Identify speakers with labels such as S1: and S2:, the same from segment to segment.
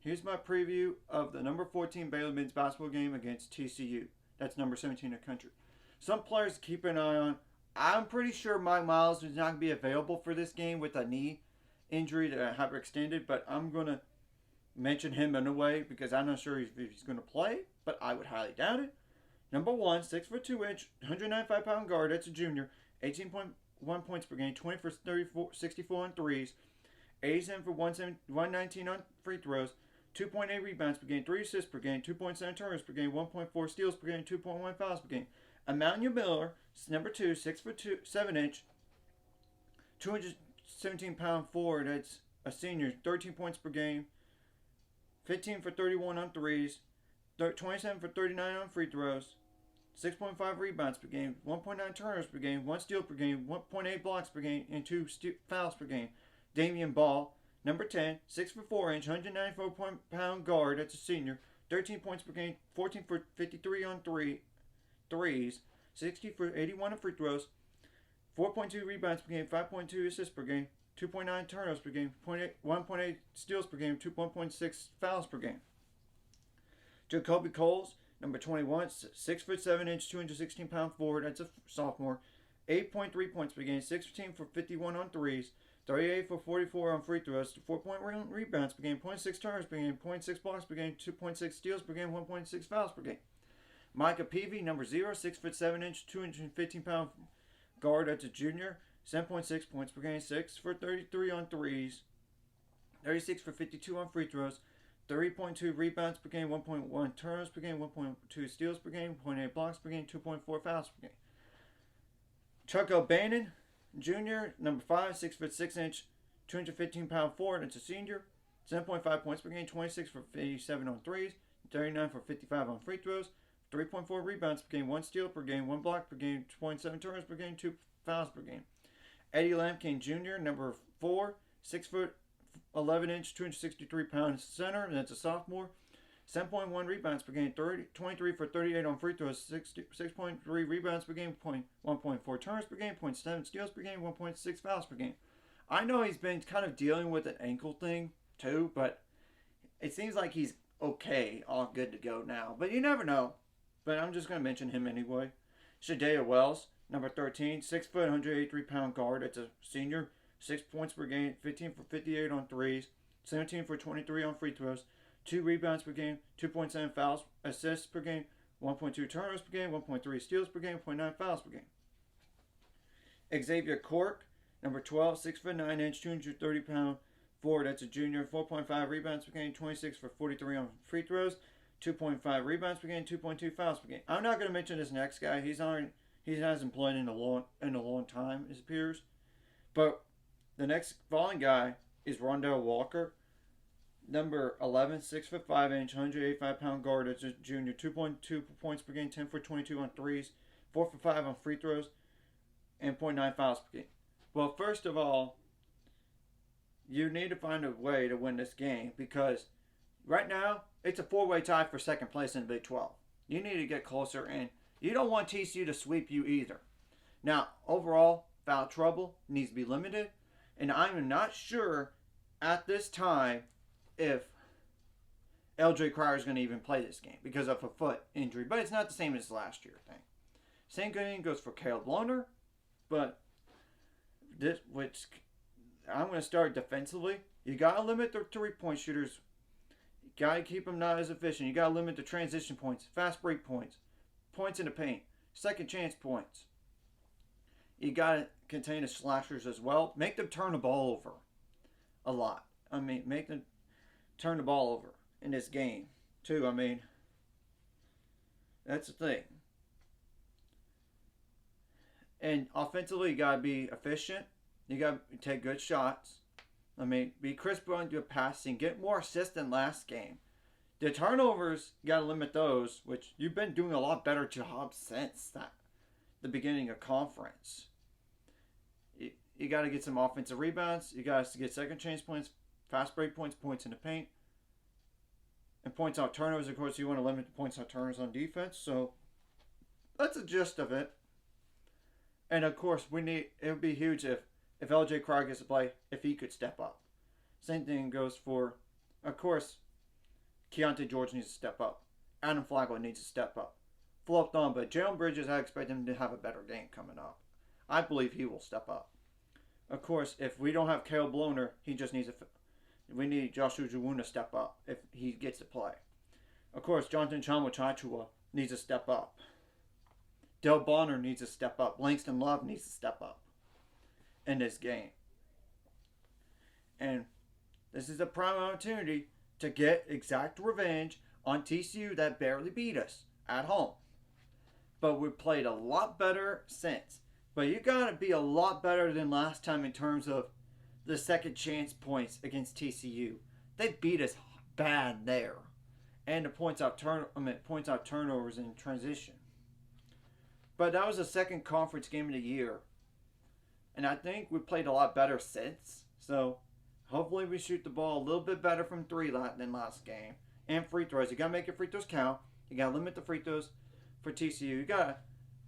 S1: Here's my preview of the number 14 Baylor men's basketball game against TCU. That's number 17 in the country. Some players to keep an eye on. I'm pretty sure Mike Miles is not going to be available for this game with a knee injury that hyperextended, but I'm going to mention him in a way because I'm not sure if he's going to play, but I would highly doubt it. Number 1, 6'2", 195-pound guard. That's a junior. 18.1 points per game, 20 for 64 on threes, 87 for 119 on free throws, 2.8 rebounds per game, 3 assists per game, 2.7 turnovers per game, 1.4 steals per game, 2.1 fouls per game. Emmanuel Miller, number 2, 6'7", 217-pound forward. That's a senior. 13 points per game, 15 for 31 on threes, 27 for 39 on free throws, 6.5 rebounds per game, 1.9 turnovers per game, 1 steal per game, 1.8 blocks per game, and 2 fouls per game. Damian Ball, number 10, 6'4", 194-pound guard. That's a senior. 13 points per game, 14 for 53 on threes, 60 for 81 on free throws, 4.2 rebounds per game, 5.2 assists per game, 2.9 turnovers per game, 1.8 steals per game, 1.6 fouls per game. Jacoby Coles, number 21, 6'7", 216-pound forward. That's a sophomore. 8.3 points per game, 16 for 51 on threes, 38 for 44 on free throws, 4.1 rebounds per game, 0.6 turnovers per game, 0.6 blocks per game, 2.6 steals per game, 1.6 fouls per game. Micah Peavy, number 0, 6'7", 215-pound guard. That's a junior. 7.6 points per game, 6 for 33 on threes, 36 for 52 on free throws, 3.2 rebounds per game, 1.1 turnovers per game, 1.2 steals per game, 0.8 blocks per game, 2.4 fouls per game. Chuck O'Bannon, junior, number 5, 6'6", 215-pound forward. That's a senior. 7.5 points per game, 26 for 57 on threes, 39 for 55 on free throws, 3.4 rebounds per game, 1 steal per game, 1 block per game, 2.7 turnovers per game, 2 fouls per game. Eddie Lampkin Jr., number 4, 6'11", 263-pound center. That's a sophomore. 7.1 rebounds per game, 23 for 38 on free throws, 6.3 rebounds per game, 1.4 turnovers per game, 0.7 steals per game, 1.6 fouls per game. I know he's been kind of dealing with an ankle thing too, but it seems like he's okay, all good to go now. But you never know. But I'm just going to mention him anyway. Shadea Wells, number 13, 6', 183-pound guard. That's a senior. 6 points per game, 15 for 58 on threes, 17 for 23 on free throws, 2 rebounds per game, 2.7 fouls, assists per game, 1.2 turnovers per game, 1.3 steals per game, 0.9 fouls per game. Xavier Cork, number 12, 6'9", 230-pound forward. That's a junior. 4.5 rebounds per game, 26 for 43 on free throws, 2.5 rebounds per game, 2.2 fouls per game. I'm not going to mention this next guy. He hasn't played in a long time, it appears. But the next following guy is Rondell Walker, number 11, 6'5", 185-pound guard. That's a junior. 2.2 points per game, 10 for 22 on threes, 4 for 5 on free throws, and 0.9 fouls per game. Well, first of all, you need to find a way to win this game because right now it's a 4-way tie for second place in the Big 12. You need to get closer, and you don't want TCU to sweep you either. Now, overall, foul trouble needs to be limited, and I'm not sure at this time if LJ Cryer is going to even play this game because of a foot injury, but it's not the same as last year thing. Same thing goes for Caleb Lohner, but I'm going to start defensively. You got to limit the 3-point shooters. You got to keep them not as efficient. You got to limit the transition points, fast break points, points in the paint, second chance points. You got to contain the slashers as well. Make them turn the ball over a lot. Make them turn the ball over in this game too. That's the thing. And offensively, you got to be efficient. You got to take good shots. Be crisp on your passing. Get more assists than last game. The turnovers, you got to limit those, which you've been doing a lot better job since the beginning of conference. You got to get some offensive rebounds. You got to get second chance points, fast break points, points in the paint, and points out turnovers. Of course, you want to limit the points out turnovers on defense. So that's the gist of it. And of course, it would be huge if LJ Cryer gets to play, if he could step up. Same thing goes for, of course, Keontae George needs to step up. Adam Flacco needs to step up. Flopped on, but Jalen Bridges, I expect him to have a better game coming up. I believe he will step up. Of course, if we don't have Caleb Bloner, he just needs we need Joshua Ojianwuna to step up if he gets to play. Of course, Jonathan Chamwa needs to step up. Del Bonner needs to step up. Langston Love needs to step up in this game. And this is a prime opportunity to get exact revenge on TCU that barely beat us at home. But we played a lot better since. But you got to be a lot better than last time in terms of the second chance points against TCU. They beat us bad there. And the points out turnovers in transition. But that was the second conference game of the year. And I think we played a lot better since. So hopefully we shoot the ball a little bit better from 3 than last game. And free throws. You got to make your free throws count. You got to limit the free throws for TCU. You got to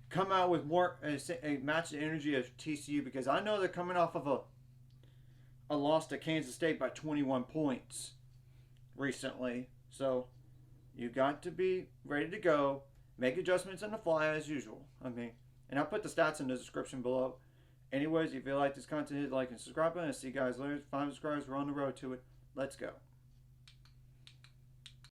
S1: come out with more, match the energy of TCU. Because I know they're coming off of a loss to Kansas State by 21 points recently. So you got to be ready to go. Make adjustments on the fly as usual. And I'll put the stats in the description below. Anyways, if you like this content, hit the like and subscribe button. I'll see you guys later. 5 subscribers, we're on the road to it. Let's go.